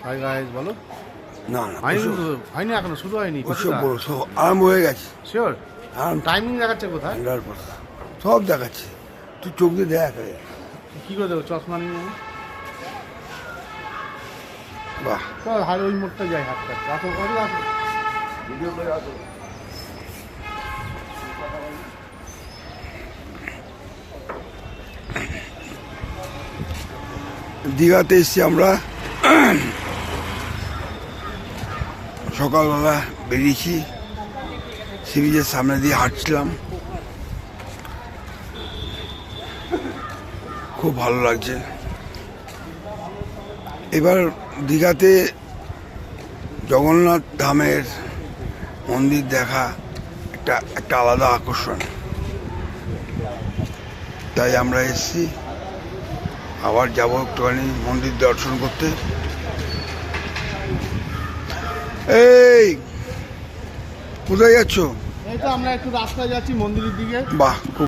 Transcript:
Hi guys বলো। না না হয়নি এখনো, শুরু হয়নি। ওসব বড় সব আরম্ভ হয়ে গেছে। শিওর? আরাম টাইমিং দেখাচ্ছে কোথায়? 100% সব দেখাচ্ছে, তুই চোখ দিয়ে দেখ। কি করে দেবো চশমা নিয়ে? বাহ, চল হাই ওই মোড়টা যাই, হাত কাটতে আসো আসো। ভিডিও করে আসো। দীঘাতে এসছি আমরা, সকালবেলা বেরিয়েছি, সি বিচের সামনে দিয়ে হাঁটছিলাম, খুব ভালো লাগছে। এবার দীঘাতে জগন্নাথ ধামের মন্দির দেখা একটা আলাদা আকর্ষণ, তাই আমরা এসেছি। আবার যাবো একটুখানি মন্দির দর্শন করতে। এই কোথায় যাচ্ছ? এই তো আমরা একটু রাস্তায় যাচ্ছি মন্দিরের দিকে। বাহ, খুব